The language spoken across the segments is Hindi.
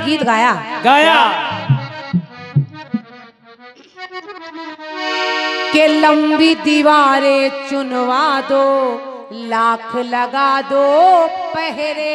गीत गाया कि लंबी दीवारें चुनवा दो, लाख लगा दो पहरे।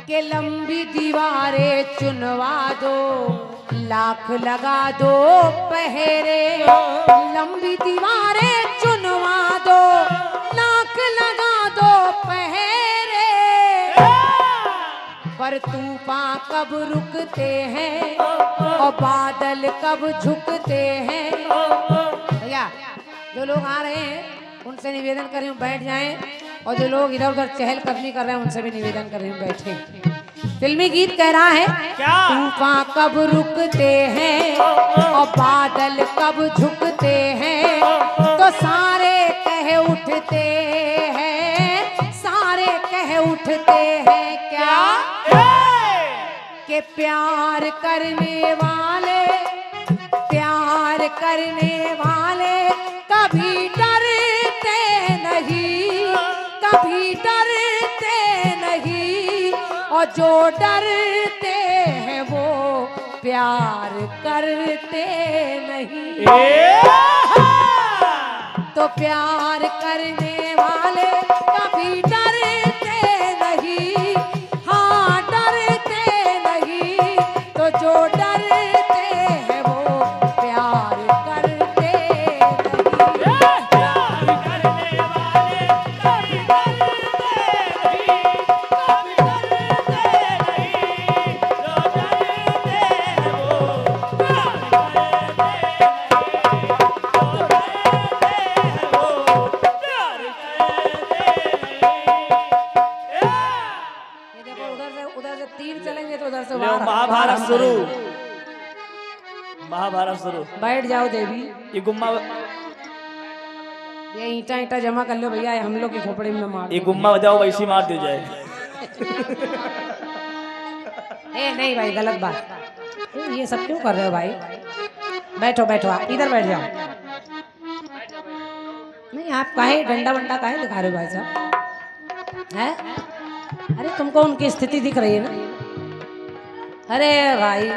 के लंबी दीवारें चुनवा दो, लाख लगा दो पहरे। लंबी दीवारें चुनवा दो, लाख लगा दो पहरे। पर तूफान कब रुकते हैं और बादल कब झुकते हैं। भैया जो लोग आ रहे हैं उनसे निवेदन कर रही हूँ बैठ जाएं, और जो लोग इधर उधर चहल कदमी कर रहे हैं उनसे भी निवेदन कर रही हूँ बैठे। फिल्मी गीत कह रहा है तूफान कब रुकते हैं और बादल कब झुकते हैं, तो सारे कह उठते हैं, सारे कह उठते हैं क्या कि प्यार करने वाले, प्यार करने वाले कभी डरते नहीं, कभी डरते नहीं, और जो डरते हैं वो प्यार करते नहीं। तो प्यार करने वाले कभी डरते नहीं, हाँ डरते नहीं, तो जो डरते हैं वो प्यार करते नहीं। महाभारत शुरू, महाभारत शुरू। बैठ जाओ देवी। ये गुम्मा, ये ईंटा ईंटा जमा कर लो भैया, हम लोग की खोपड़ी में मार। ये गुम्मा बजाओ वैसी मार दी जाए। ए नहीं भाई गलत बात। ये सब क्यों कर रहे हो भाई? बैठो बैठो, आप इधर बैठ जाओ। नहीं आप काहे डंडा वंडा काहे दिखा रहे हो भाई साहब? है अरे तुमको उनकी स्थिति दिख रही है ना? अरे भाई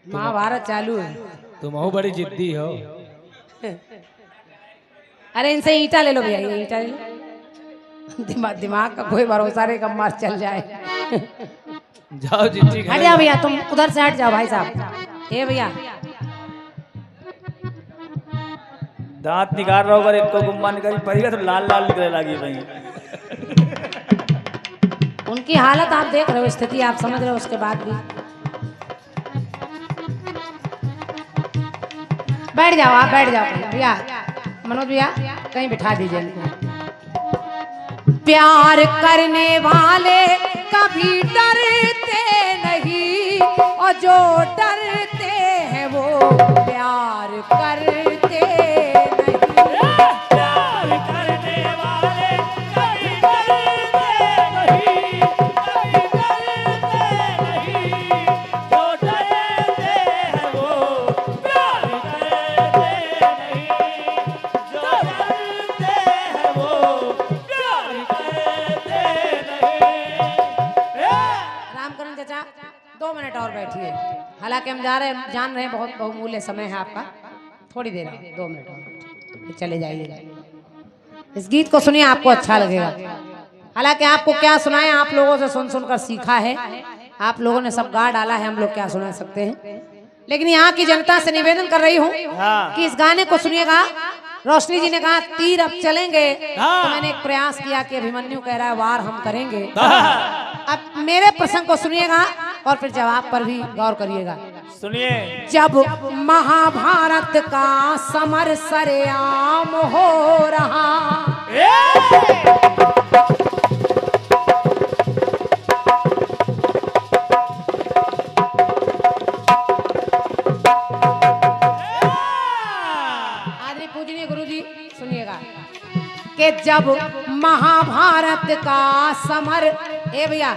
महाभारत चालू है। तुम हो बड़ी जिद्दी हो। अरे इनसे ईंटा ले लो भैया, ये ईंटा ले लो। दिमाग का कोई भरोसा नहीं, कब मार चल जाए। जाओ जिद्दी हट जाओ भैया, तुम उधर से हट जाओ भाई साहब। ए भैया दांत निकाल रहा होगा, एक को गुम्मा निकाली पड़ेगा तो लाल लाल निकले लगी भाई। उनकी हालत आप देख रहे हो, स्थिति आप समझ रहे हो, उसके बाद भी बैठ जाओ, आप बैठ जाओ भैया। मनोज भैया कहीं बिठा दीजिए इनको। प्यार करने वाले कभी डरते नहीं, और जो डरते हैं वो प्यार करते और बैठिए। हालांकि हम जान रहे हैं बहुत बहुमूल्य समय है आपका, थोड़ी देर 2 मिनट और चले जाइए। इस गीत को सुनिए, आपको अच्छा लगेगा। हालांकि आपको क्या सुनाए, आप लोगों से सुन सुनकर सीखा है, आप लोगों ने सब गा डाला है, हम लोग क्या सुना सकते हैं। लेकिन यहाँ की जनता से निवेदन कर रही हूँ कि इस गाने को सुनिएगा। रोशनी जी ने कहा तीर अब चलेंगे, तो मैंने एक प्रयास किया कि अभिमन्यु कह रहा है वार हम करेंगे। अब मेरे प्रसंग को सुनिएगा और फिर जवाब पर भी गौर करिएगा। सुनिए। जब महाभारत का समर सरेआम हो रहा, आदरणीय पूजनीय गुरुजी सुनिएगा कि जब महाभारत का समर, ए भैया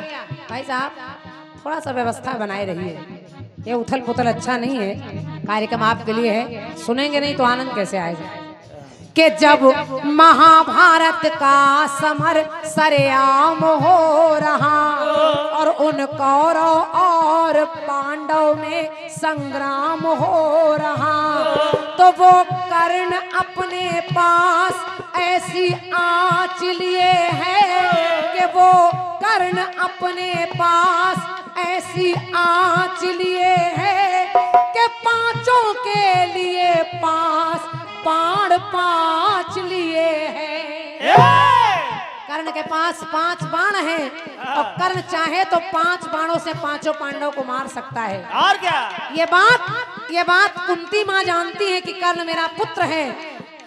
भाई साहब थोड़ा सा व्यवस्था बनाए रहिए, ये उथल पुथल अच्छा नहीं है, कार्यक्रम आपके लिए है, सुनेंगे नहीं तो आनंद कैसे आएगा। कि जब महाभारत का समर सरेआम हो रहा और उन कौरव और पांडव में संग्राम हो रहा, तो वो कर्ण अपने पास ऐसी आँच लिए है कि वो कर्ण अपने पास ऐसी आँच लिए है कि पांचों के लिए बाण 5 लिए हैं। कर्ण के पास 5 बाण हैं और कर्ण चाहे तो 5 बाणों से पांचों पांडवों को मार सकता है। और क्या? ये बात कुंती माँ जानती है कि कर्ण मेरा पुत्र है,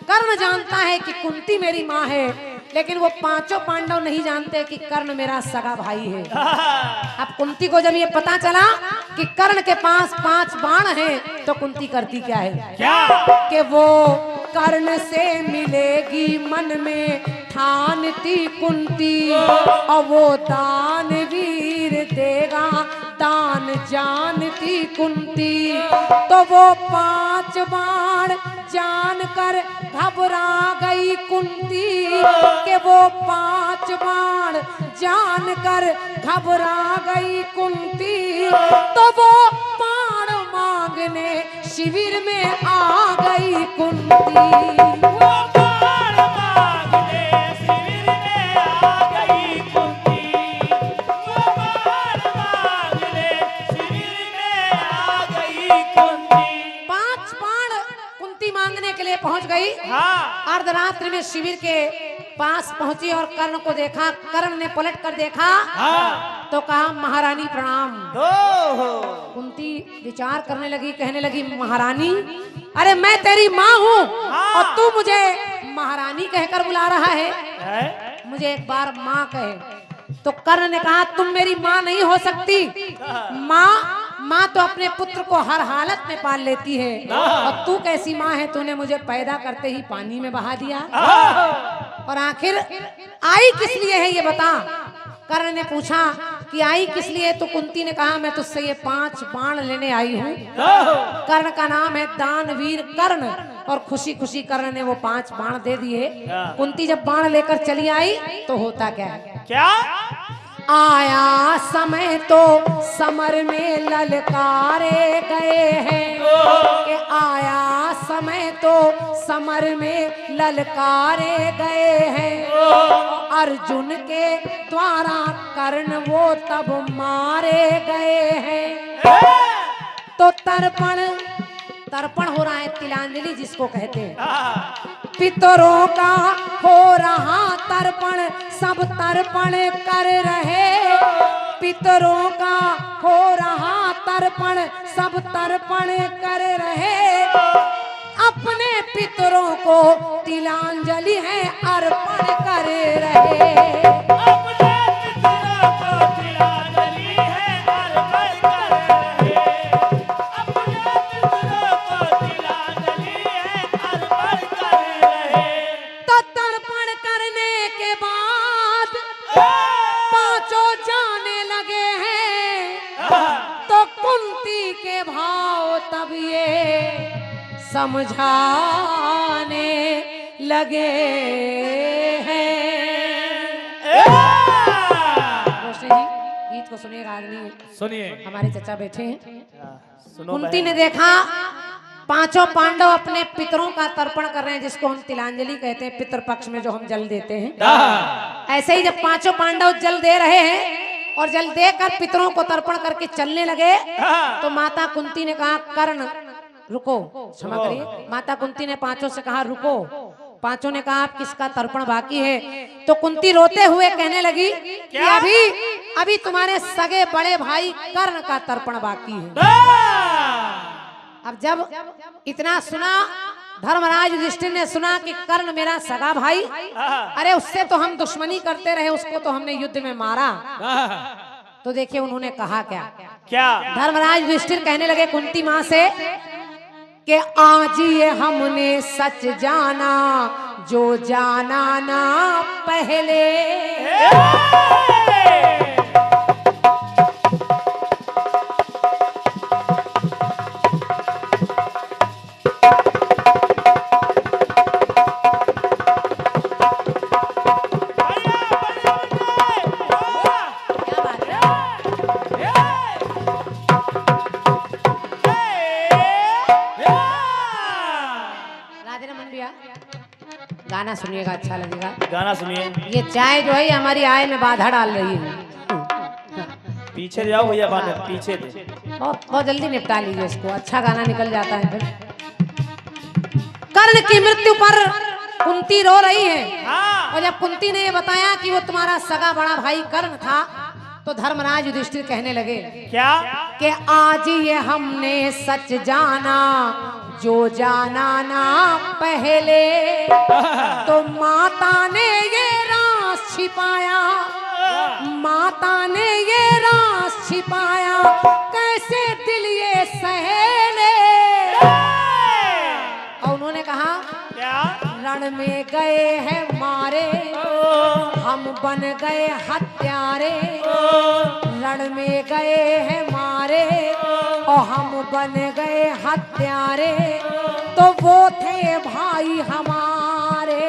कर्ण जानता है कि कुंती मेरी माँ है, लेकिन वो पांचों पांडव नहीं जानते कि कर्ण मेरा सगा भाई है। अब कुंती को जब ये पता चला कि कर्ण के पास 5 बाण हैं, तो कुंती करती क्या है? क्या? कि वो कर्ण से मिलेगी मन में ठानती कुंती, और वो दानवीर देगा दान जानती कुंती। तो वो 5 बाण जानकर घबरा गई कुंती, कि वो 5 बाण जानकर घबरा गई कुंती। तो वो बाण मांगने शिविर में आ गई कुंती। पहुंच गई। हाँ। अर्धरात्रि में शिविर के पास पहुंची और कर्ण को देखा। कर्ण ने पलट कर देखा। हाँ। तो कहा महारानी प्रणाम। कुंती विचार करने लगी, कहने लगी महारानी, अरे मैं तेरी माँ हूँ। हाँ। और तू मुझे महारानी कहकर बुला रहा है, मुझे एक बार माँ कहे। तो कर्ण ने कहा तुम मेरी माँ नहीं हो सकती, माँ तो अपने पुत्र को हर हालत में पाल लेती है, और तू कैसी माँ है, तूने मुझे पैदा करते ही पानी में बहा दिया। और आखिर आई किस लिए है ये बता। कर्ण ने पूछा कि आई किस लिए। तो कुंती ने कहा मैं तुझसे ये 5 बाण लेने आई हूँ। कर्ण का नाम है दानवीर कर्ण, और खुशी खुशी कर्ण ने वो 5 बाण दे दिए। कुंती जब बाण लेकर चली आई तो होता क्या आया समय तो समर में ललकारे गए हैं, कि आया समय तो समर में ललकारे गए हैं। अर्जुन के द्वारा कर्ण वो तब मारे गए हैं। तो तर्पण हो रहा है, तिलांजलि जिसको कहते हैं। पितरों का हो रहा तर्पण, सब तर्पण कर रहे। पितरों का हो रहा तर्पण, सब तर्पण कर रहे। अपने पितरों को तिलांजलि है अर्पण कर रहे। अपने पितरों को तिलांजलि है अर्पण कर रहे। अपने पितरों को तिलांजलि है अर्पण कर रहे। तो तर्पण करने के बाद 5 जाने लगे हैं। तो कुंती के भाव तब ये समझाने लगे हैं। रोशनी जी गीत को सुनिएगा, आदमी सुनिए। हमारे चचा बैठे हैं। सुनो कुंती ने देखा 5 पांडव अपने पितरों का तर्पण कर रहे हैं, जिसको हम तिलांजलि कहते हैं, पितृपक्ष में जो हम जल देते हैं। ऐसे ही जब 5 पांडव जल दे रहे हैं और जल देकर पितरों को तर्पण करके चलने लगे, तो माता कुंती ने कहा कर्ण रुको, क्षमा करिए। माता कुंती ने 5 से कहा रुको। 5 ने कहा आप किसका तर्पण बाकी है। तो कुंती रोते हुए कहने लगी कि अभी तुम्हारे सगे बड़े भाई कर्ण का तर्पण बाकी है। अब जब इतना सुना, धर्मराज युधिष्ठिर ने सुना कि कर्ण मेरा सगा भाई, अरे उससे तो हम दुश्मनी करते रहे, उसको तो हमने युद्ध में मारा। तो देखिए उन्होंने कहा क्या क्या? धर्मराज युधिष्ठिर कहने लगे कुंती माँ से कि आज ये हमने सच जाना जो जाना ना पहले। गाना सुनिएगा, अच्छा लगेगा। गाना सुनिए। ये चाय जो है हमारी आय में बाधा डाल रही है। पीछे जाओ भैया, बात पीछे दे। बहुत बहुत जल्दी निपटा लीजिए इसको, अच्छा गाना निकल जाता है फिर। कर्ण की मृत्यु पर कुंती रो रही है। हाँ। और जब कुंती ने ये बताया कि वो तुम्हारा सगा बड़ा भाई कर्ण था, तो धर्मराज युधिष्ठिर कहने लगे क्या? कि आज ये हमने सच जाना जो जाना ना पहले। तो माता ने ये राज छिपाया, माता ने ये राज छिपाया, कैसे दिल ये सहेले। और उन्होंने कहा क्या? रण में गए हैं मारे, हम बन गए हत्यारे। रण में गए हैं मारे और हम बन गए हत्यारे। तो वो थे भाई हमारे,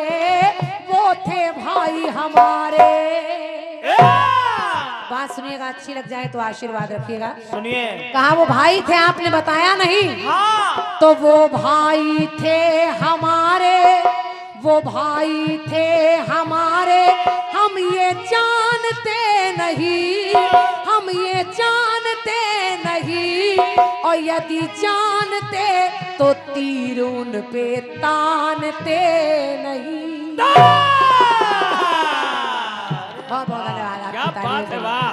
वो थे भाई हमारे। बात सुनिएगा, अच्छी लग जाए तो आशीर्वाद रखिएगा। सुनिए। कहा वो भाई थे, आपने बताया नहीं। हाँ। तो वो भाई थे हमारे, वो भाई थे हमारे, हम ये जानते नहीं, हम ये जानते नहीं। और यदि जानते तो तीर उन पे तानते नहीं। बहुत बहुत धन्यवाद। क्या बात है, वाह।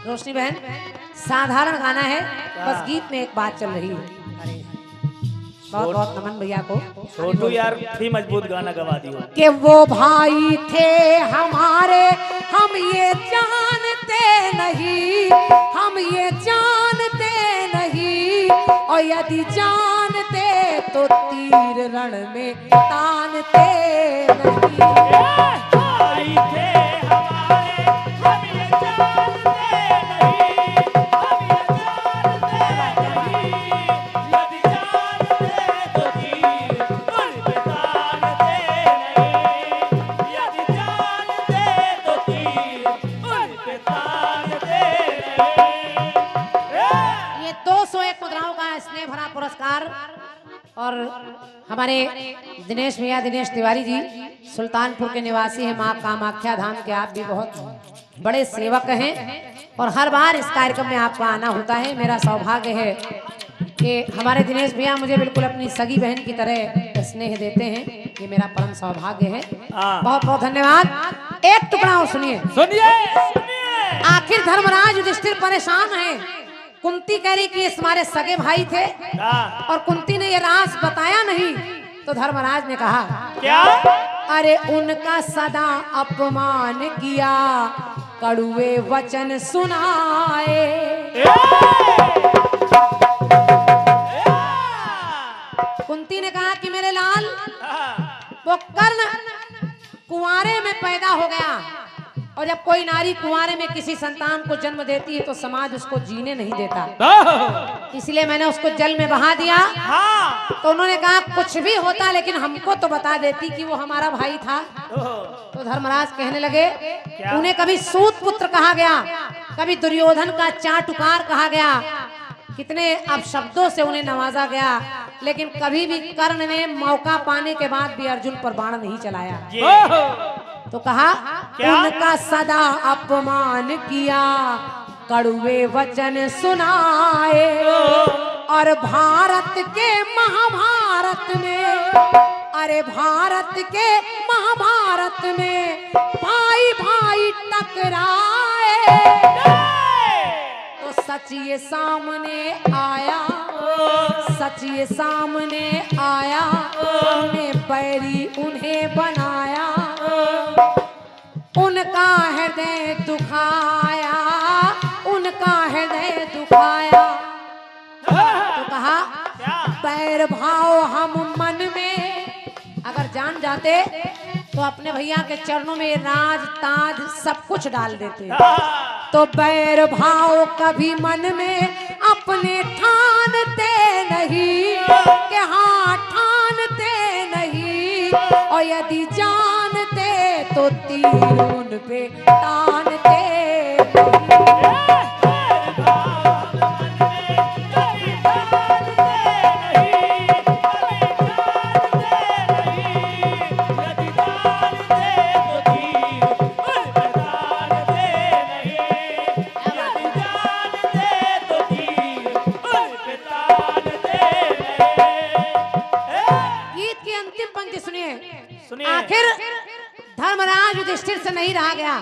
रोशनी बहन, साधारण गाना है, बस गीत में एक बात चल रही है। बहुत बहुत नमन भैया को। छोटू यार भी मजबूत गाना गवा दियो। कि वो भाई थे हमारे, हम ये जानते नहीं, हम ये जानते नहीं। और यदि जानते तो तीर रण में तानते नहीं। भाई थे हमारे, हम ये जानते नहीं, हम ये जानते नहीं। यदि जानते तो तीर उन पे तानते नहीं। यदि जानते तो तीर उन पे तानते नहीं। ये 201 मुद्राओं का स्नेह भरा पुरस्कार। और हमारे दिनेश भैया, दिनेश तिवारी जी सुल्तानपुर के निवासी हैं, माँ कामाख्या धाम के आप भी बहुत बड़े सेवक हैं और हर बार इस कार्यक्रम में आपका आना होता है। मेरा सौभाग्य है कि हमारे दिनेश भैया मुझे बिल्कुल अपनी सगी बहन की तरह स्नेह देते हैं, ये मेरा परम सौभाग्य है। बहुत बहुत धन्यवाद। एक टुकड़ा और सुनिए। सुनिए। आखिर धर्मराज युधिष्ठिर परेशान है। कुंती कह रही कि ये हमारे सगे भाई थे और कुंती ने ये राज बताया नहीं। तो धर्मराज ने कहा क्या? अरे उनका सदा अपमान किया, कड़ुए वचन सुनाए। कुंती ने कहा कि मेरे लाल, वो कर्ण कुंवारे में पैदा हो गया और जब कोई नारी कुंवारे में किसी संतान को जन्म देती है तो समाज उसको जीने नहीं देता, इसलिए मैंने उसको जल में बहा दिया। हाँ। तो उन्होंने कहा कुछ भी होता लेकिन हमको तो बता देती कि वो हमारा भाई था। तो धर्मराज कहने लगे, उन्हें कभी सूत पुत्र कहा गया, कभी दुर्योधन का चाटुकार कहा गया, कितने अपशब्दों से उन्हें नवाजा गया, लेकिन कभी भी कर्ण ने मौका पाने के बाद भी अर्जुन पर बाण नहीं चलाया। तो कहा उनका सदा अपमान किया, कड़ुए वचन सुनाए। और भारत के महाभारत में, अरे भारत के महाभारत में भाई भाई टकराए। तो सच ये सामने आया, सच ये सामने आया, उन्हें बैरी उन्हें बनाया, उनका हृदय दुखाया, उनका हृदय दुखाया। तो कहा बैर भाव हम मन में अगर जान जाते तो अपने भैया के चरणों में राज ताज सब कुछ डाल देते। तो बैर भाव कभी मन में अपने ठानते नहीं, कि हाँ ठानते नहीं, और यदि जानते तो तीर उन पे तानते आखिर धर्मराज युधिष्ठिर से नहीं रहा गया।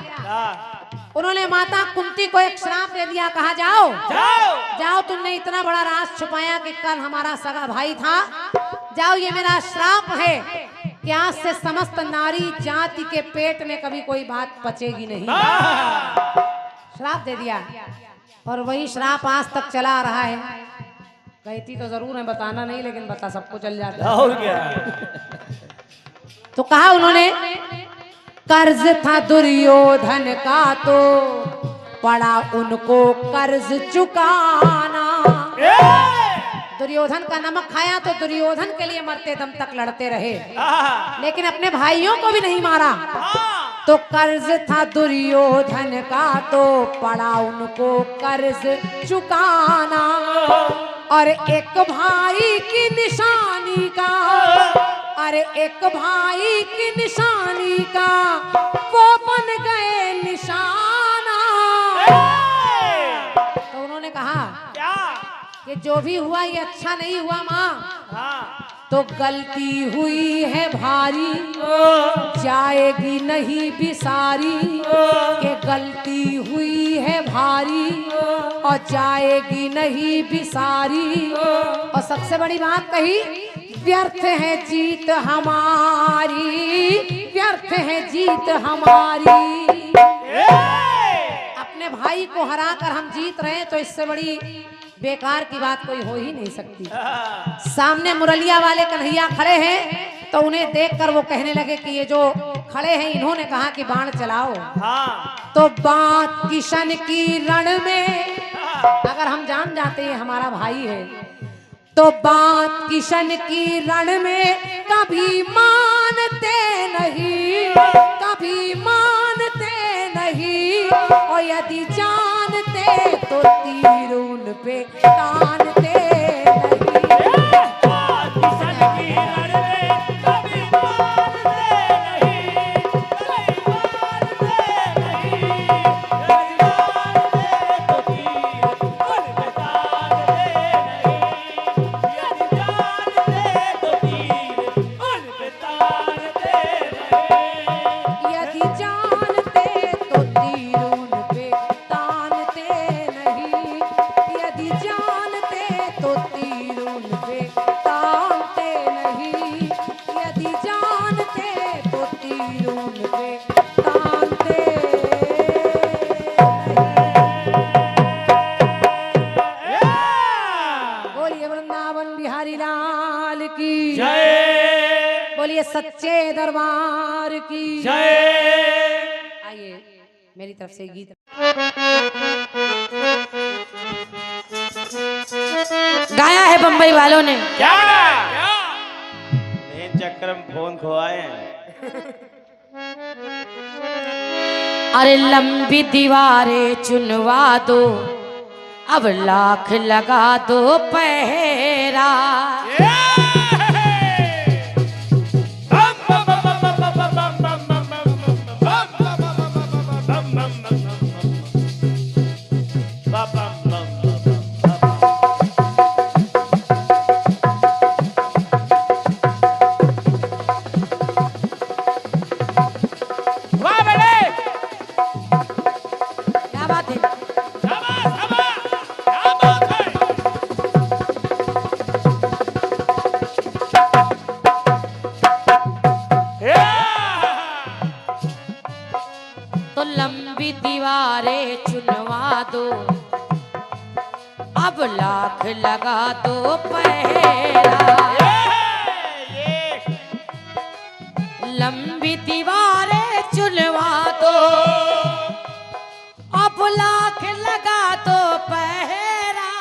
उन्होंने माता कुंती को एक श्राप दे दिया, कहा जाओ जाओ, तुमने इतना बड़ा राज छुपाया कि कल हमारा सगा भाई था, जाओ ये मेरा श्राप है कि आज से समस्त नारी जाति के पेट में कभी कोई बात पचेगी नहीं। श्राप दे दिया और वही श्राप आज तक चला आ रहा है। कहती तो जरूर है, बताना नहीं, लेकिन बता सबको चल जाता है। तो कहा उन्होंने कर्ज था दुर्योधन का तो पड़ा उनको कर्ज चुकाना। दुर्योधन का नमक खाया तो दुर्योधन के लिए मरते दम तक लड़ते रहे, लेकिन अपने भाइयों को भी नहीं मारा। तो कर्ज था दुर्योधन का तो पड़ा उनको कर्ज चुकाना, और एक भाई की निशानी का, अरे एक भाई की निशानी का वो बन गए निशाना। तो उन्होंने कहा कि जो भी हुआ ये अच्छा नहीं हुआ माँ, तो गलती हुई है भारी, जाएगी नहीं बिसारी, कि गलती हुई है भारी और जाएगी नहीं बिसारी। और सबसे बड़ी बात कही, व्यर्थ है जीत हमारी, व्यर्थ है जीत हमारी। अपने भाई को हराकर हम जीत रहे हैं तो इससे बड़ी बेकार की बात कोई हो ही नहीं सकती। सामने मुरलिया वाले कन्हैया खड़े हैं तो उन्हें देखकर वो कहने लगे कि ये जो खड़े हैं इन्होंने कहा कि बाण चलाओ। तो बात किशन की रण में अगर हम जान जाते हैं हमारा भाई है, तो बात किशन की रण में कभी मानते नहीं, कभी मानते नहीं, और यदि जानते तो तीर उन पे तानते सच्चे दरबार की जय। आइए मेरी तरफ से गीत गाया है बम्बई वालों ने। क्या मेन चक्कर में फोन खोआए अरे लंबी दीवारें चुनवा दो, अब लाख लगा दो पहरा। दीवारे चुनवा दो, अब लाख लगा दो पहरा। लंबी दीवारें चुनवा दो, अब लाख लगा दो पहरा।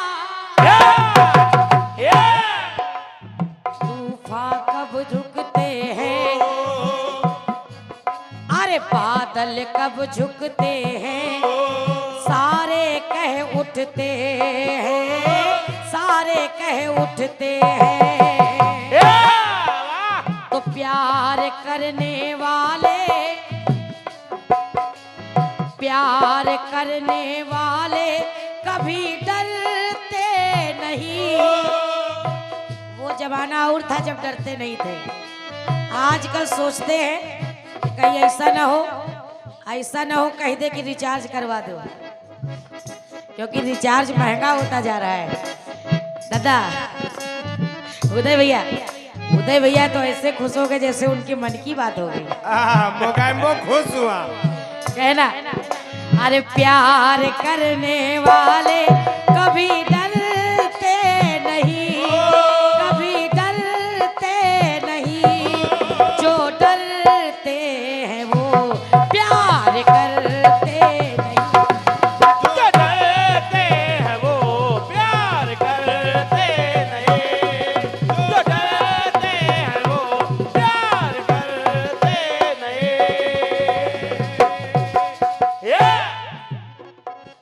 तूफान कब झुकते हैं, अरे बादल कब झुकते हैं, सारे कह उठते हैं, सारे कह उठते हैं। तो प्यार करने वाले, प्यार करने वाले कभी डरते नहीं। वो जमाना और था जब डरते नहीं थे। आजकल सोचते हैं कहीं ऐसा ना हो, ऐसा ना हो कह दे कि रिचार्ज करवा दो, क्योंकि रिचार्ज महंगा होता जा रहा है। दादा उदय भैया, उदय भैया तो ऐसे खुश हो गए जैसे उनके मन की बात हो गई। वो खुश हुआ। कहना अरे प्यार करने वाले कभी डरते नहीं, कभी डरते नहीं, जो डरते हैं वो प्यार करते नहीं। जो डरते हैं वो प्यार करते नहीं, जो डरते हैं वो प्यार करते नहीं।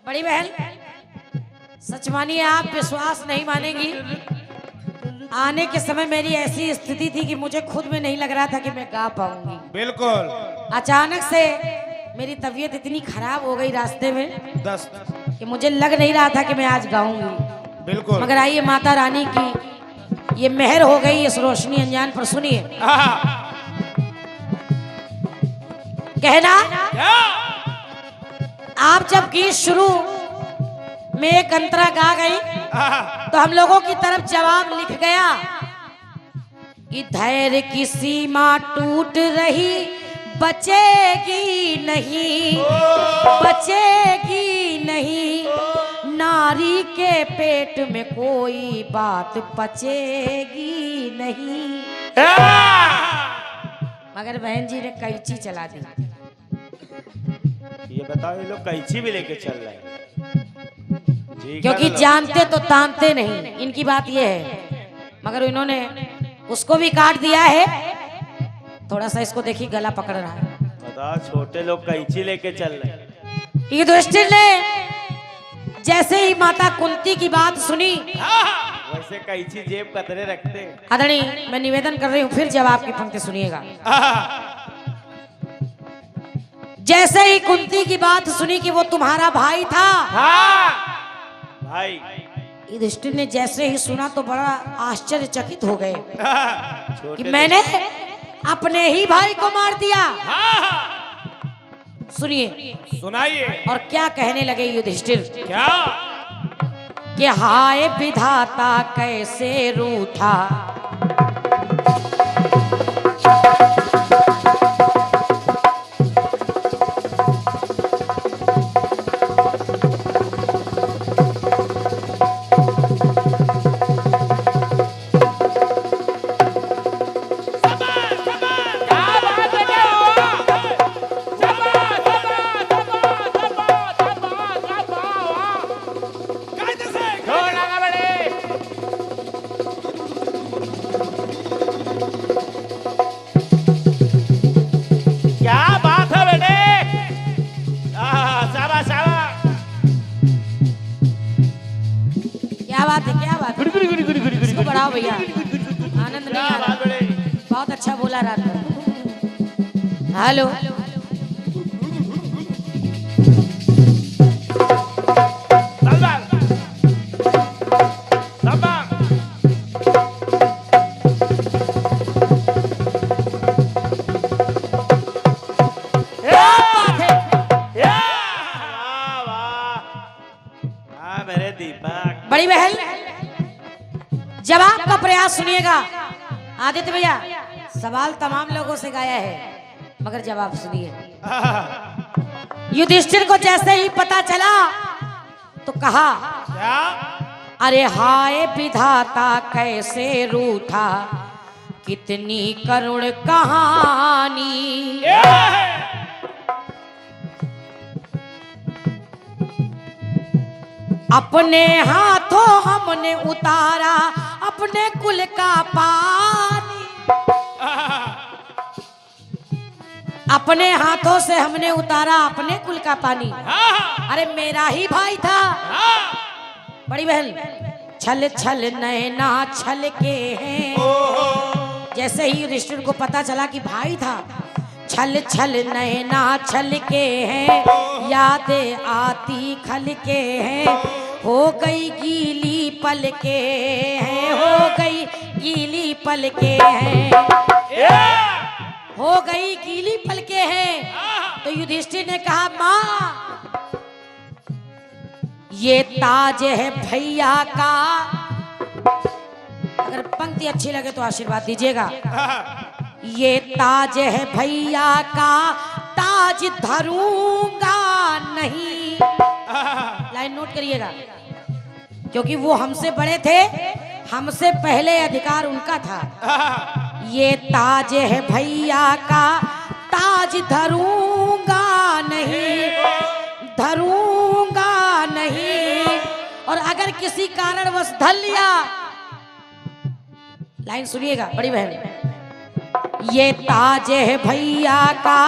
बड़ी बहन सच मानिए, आप विश्वास नहीं मानेंगी, आने के समय मेरी ऐसी स्थिति थी कि मुझे खुद में नहीं लग रहा था कि मैं गा पाऊंगी। बिल्कुल। अचानक से मेरी तबीयत इतनी खराब हो गई रास्ते में 10 कि मुझे लग नहीं रहा था कि मैं आज गाऊंगी। बिल्कुल। मगर आइए माता रानी की ये मेहर हो गई इस रोशनी अनजान पर। सुनिए कहना, आप जब गीत शुरू में एक अंतरा गा गई तो हम लोगों की तरफ जवाब लिख गया कि धैर्य की सीमा टूट रही, बचेगी नहीं, बचेगी नहीं, नारी के पेट में कोई बात पचेगी नहीं। मगर बहन जी ने कैंची चला दी। ये बताओ, ये लोग कैंची भी लेके चल रहे हैं क्योंकि जानते तो तानते नहीं, इनकी बात ये है। मगर इन्होंने उसको भी काट दिया है। थोड़ा सा इसको देखिए गला पकड़ रहा है। बताओ, छोटे लोग कैंची लेके चल रहे हैं। युधिष्ठिर ने जैसे ही माता कुंती की बात सुनी, वैसे कैंची जेब कतरे रखते हैं। आदरणीय मैं निवेदन कर रही हूँ, फिर जवाब की पंक्ति सुनिएगा। जैसे ही कुंती की बात सुनी कि वो तुम्हारा भाई था, भाई युधिष्ठिर ने जैसे ही सुना तो बड़ा आश्चर्यचकित हो गए कि छोटे मैंने अपने ही भाई को मार दिया। सुनिए सुनाइए। और क्या कहने लगे युधिष्ठिर क्या? कि हाय विधाता कैसे रूठा, बढ़ाओ भैया, आनंद नहीं आ रहा। बहुत अच्छा बोला रात भर। हेलो मेरे दीपक। बड़ी बहन जवाब का प्रयास सुनिएगा। आदित्य भैया सवाल तमाम लोगों से गाया है, मगर जवाब सुनिए। युधिष्ठिर को जैसे ही पता चला तो कहा, क्या? अरे हाय विधाता कैसे रूठा, कितनी करुण कहानी। अपने हाथों हमने उतारा अपने कुल का पानी, अपने हाथों से हमने उतारा अपने कुल का पानी। अरे मेरा ही भाई था। बड़ी बहन, छल छल नैना छल के हैं। जैसे ही युधिष्ठिर को पता चला कि भाई था, छल छल नैना छल के हैं, यादें आती खल के हैं, हो गई गीली पल के हैं, हो गई गीली पल के हैं, हो गई गीली पल के हैं। तो युधिष्ठिर ने कहा, माँ ये ताज है भैया का। अगर पंक्ति अच्छी लगे तो आशीर्वाद दीजिएगा। ये ताज है भैया का, ताज धरूंगा नहीं। लाइन नोट करिएगा, क्योंकि वो हमसे बड़े थे, हमसे पहले अधिकार उनका था। ये ताज है भैया का, ताज धरूंगा नहीं, धरूंगा नहीं। और अगर किसी कारणवश धर लिया, लाइन सुनिएगा बड़ी बहन, ये ताज है भैया का,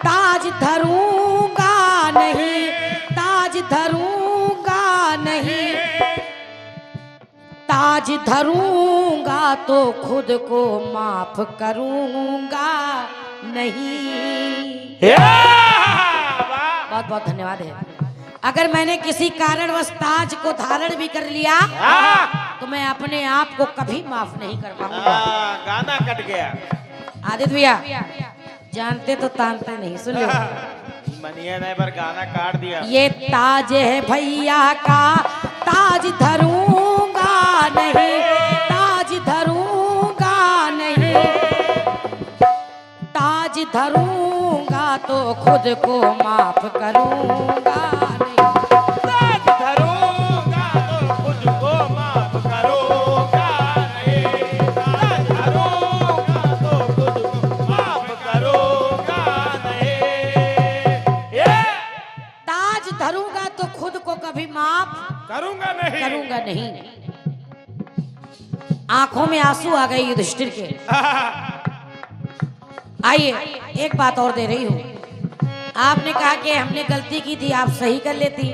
ताज धरूंगा नहीं, ताज धरूंगा नहीं, ताज धरूंगा तो खुद को माफ करूंगा नहीं। बहुत बहुत धन्यवाद है। अगर मैंने किसी कारणवश ताज को धारण भी कर लिया तो मैं अपने आप को कभी माफ नहीं कर पाऊंगा। गाना कट गया। आदित्य भैया जानते तो तानते नहीं, सुन लो। मनिया ने पर गाना काट दिया। ये ताज है भैया का, ताज धरूंगा नहीं, ताज धरूंगा नहीं, ताज धरूंगा तो खुद को माफ करूंगा नहीं। ताज धरूंगा तो खुद को माफ करूंगा नहीं, ताज धरूंगा तो खुद को माफ करूंगा नहीं। ताज धरूंगा तो खुद को कभी माफ करूंगा नहीं, करूंगा नहीं। आंखों में आंसू आ गए युधिष्ठिर के। आइए एक बात और दे रही हूँ। आपने कहा कि हमने गलती की थी, आप सही कर लेती।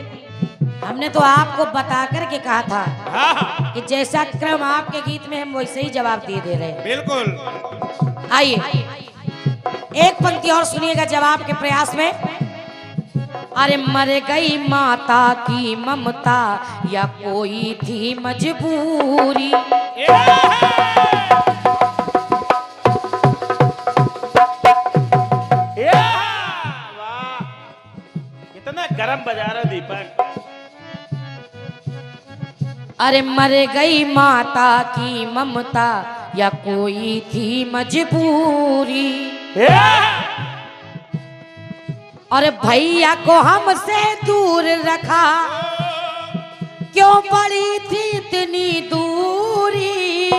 हमने तो आपको बता करके कहा था कि जैसा क्रम आपके गीत में हम वैसे ही जवाब दिए दे रहे हैं। बिल्कुल। आइए एक पंक्ति और सुनिएगा जवाब के प्रयास में। अरे मर गई माता की ममता या कोई थी मजबूरी, कितना गरम बजा रहा दीपक। अरे मर गई माता की ममता या कोई थी मजबूरी, और भैया को हमसे दूर रखा क्यों पड़ी थी इतनी दूरी।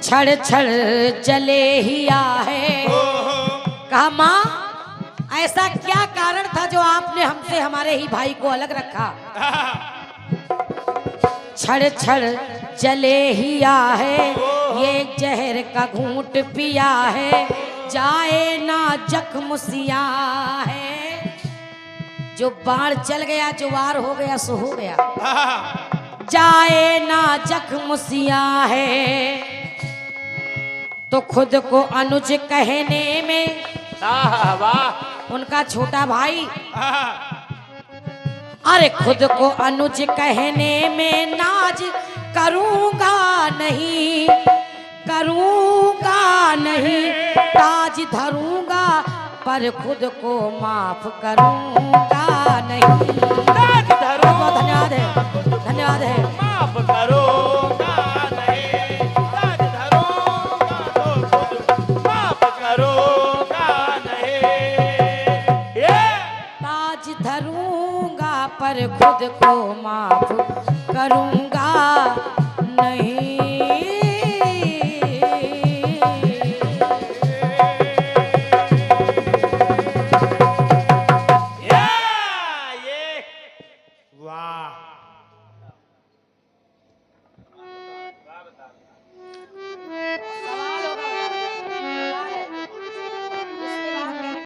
छड़ छड़ जले हिया है। कहा माँ ऐसा क्या कारण था जो आपने हमसे हमारे ही भाई को अलग रखा। छड़ छड़ जले हिया है, ये जहर का घूंट पिया है, जाए ना जख्म सिया है। जो बाढ़ चल गया, जो वार हो गया सो हो गया, जाए ना जख्म सिया है। तो खुद को अनुज कहने में, वाह, उनका छोटा भाई, अरे खुद को अनुज कहने में नाज करूंगा नहीं, करूंगा नहीं, ताज धरूंगा पर खुद को माफ करूंगा नहीं। ताज धरूंगा, धन्यवाद है, धन्यवाद है। माफ करूंगा नहीं, ताज धरूंगा तो खुद माफ करूंगा नहीं। करूँगा पर खुद को माफ करूँगा नहीं।